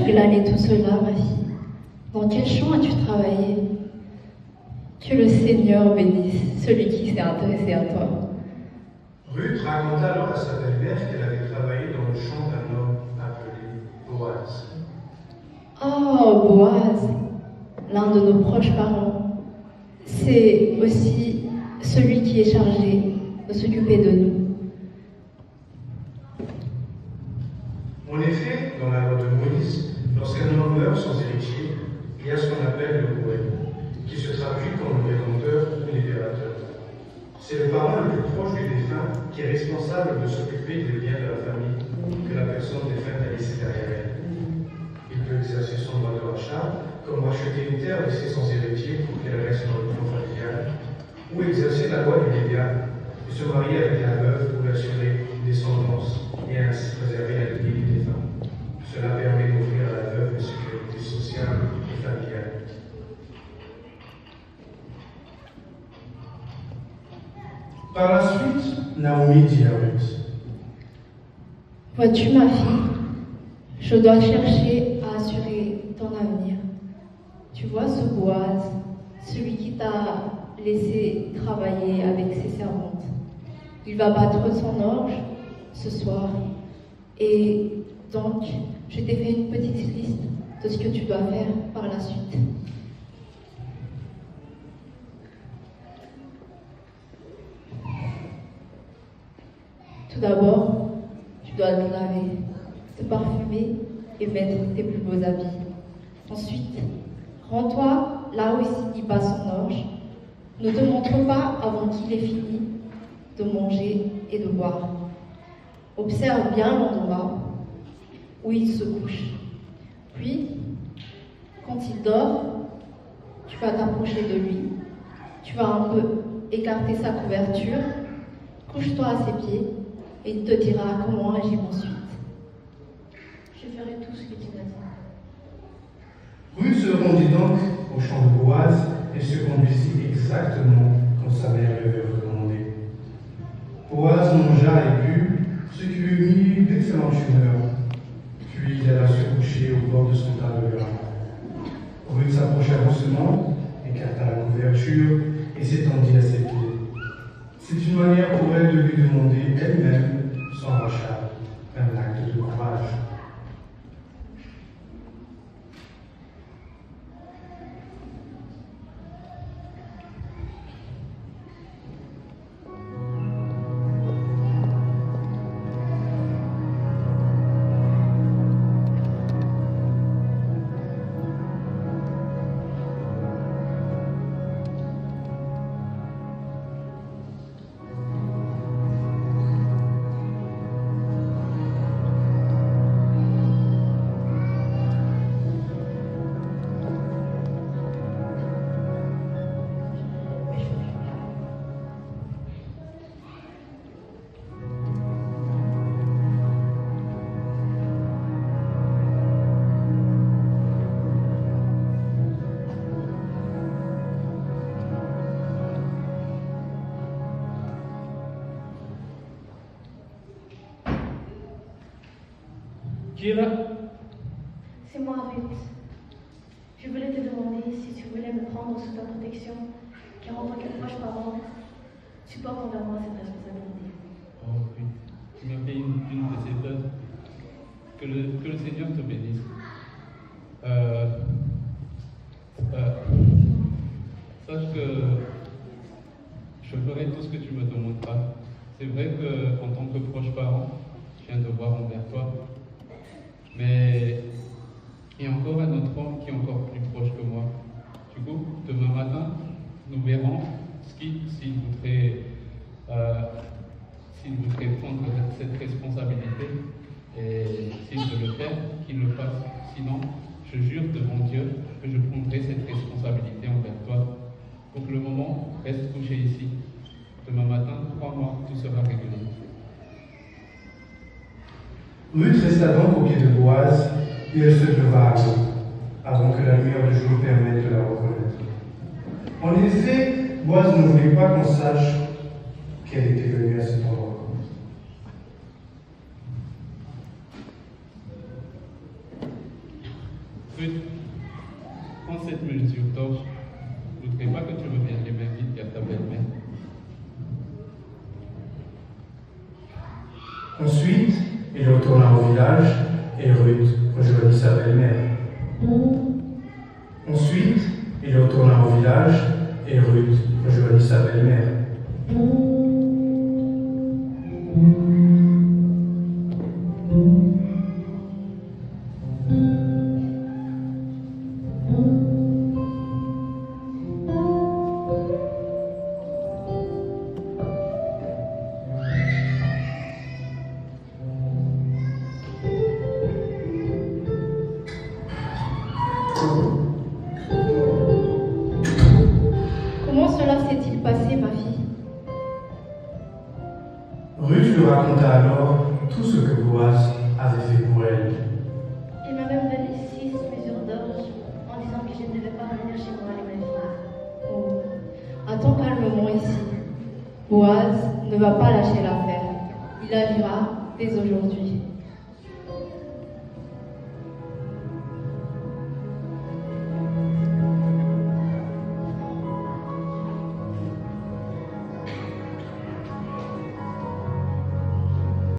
tu glanais tout cela, ma fille? Dans quel champ as-tu travaillé? Que le Seigneur bénisse celui qui s'est intéressé à toi. Ruth raconta alors à sa belle-mère qu'elle avait travaillé dans le champ d'un homme appelé Boaz. Oh, Boaz, l'un de nos proches parents, c'est aussi celui qui est chargé de s'occuper de nous. En effet, dans la loi de Moïse, lorsqu'un homme meurt sans héritier, il y a ce qu'on appelle le Goël, qui se traduit comme le rédempteur ou libérateur. C'est le parent le plus proche du défunt qui est responsable de s'occuper des biens de la famille que la personne défunte a laissé derrière elle. Il peut exercer son droit de rachat, comme racheter une terre laissée sans héritier pour qu'elle reste dans le plan familial, ou exercer la loi du légat, et se marier avec la veuve pour assurer une descendance et ainsi préserver la vie du défunt. Cela permet d'offrir à la veuve une sécurité sociale et familiale. Par la suite, Naomi dit à Ruth: Vois-tu, ma fille, je dois chercher à assurer ton avenir. Tu vois ce Boaz, celui qui t'a laissé travailler avec ses servantes. Il va battre son orge ce soir. Et donc, je t'ai fait une petite liste de ce que tu dois faire par la suite. Tout d'abord, tu dois te laver, te parfumer et mettre tes plus beaux habits. Ensuite, rends-toi là où il bat son orge. Ne te montre pas avant qu'il ait fini de manger et de boire. Observe bien l'endroit où il se couche. Puis, quand il dort, tu vas t'approcher de lui. Tu vas un peu écarter sa couverture. Couche-toi à ses pieds et il te dira comment agir ensuite. Je ferai tout ce que tu m'as dit. Ruth se rendit donc au champ de Boaz et se conduisit exactement comme sa mère lui avait recommandé. Boaz mangea et but, ce qui lui mit d'excellente humeur. Puis il alla se coucher au bord de son tas de grains. Ruth s'approcha doucement, écarta la couverture et s'étendit à ses pieds. C'est une manière pour elle de lui demander elle-même, sans rachat, un acte de courage. Qui est là? C'est moi, Ruth. Je voulais te demander si tu voulais me prendre sous ta protection, car en tant que proche parent, tu portes envers moi cette responsabilité. Oh oui, tu m'as fait une de ces œuvres. Que le Seigneur te bénisse. Sache que je ferai tout ce que tu me demanderas. C'est vrai qu'en tant que proche parent, j'ai un devoir envers toi. Mais il y a encore un autre homme qui est encore plus proche que moi. Du coup, demain matin, nous verrons s'il voudrait prendre cette responsabilité et s'il veut le faire, qu'il le fasse. Sinon, je jure devant Dieu que je prendrai cette responsabilité envers toi. Pour le moment, reste couché ici. Demain matin, crois-moi, tout sera réglé. Ruth resta donc au pied de Boaz et elle se leva à l'eau, avant que la lumière du jour permette de la reconnaître. En effet, Boaz ne voulait pas qu'on sache qu'elle était venue à cet endroit. cette mesure d'orge, je ne voudrais pas que tu reviennes les mains vides vers ta belle-mère. Ensuite, il retourna au village et Ruth rejoignit sa belle-mère. Ensuite, il retourna au village et Ruth rejoignit sa belle-mère. Comment cela s'est-il passé, ma fille? Ruth lui raconta alors tout ce que Boaz avait fait pour elle. Il m'a même donné 6 mesures d'orge en disant que je ne devais pas revenir chez moi les mains vides. Oh, attends calmement ici. Boaz ne va pas lâcher l'affaire. Il agira dès aujourd'hui.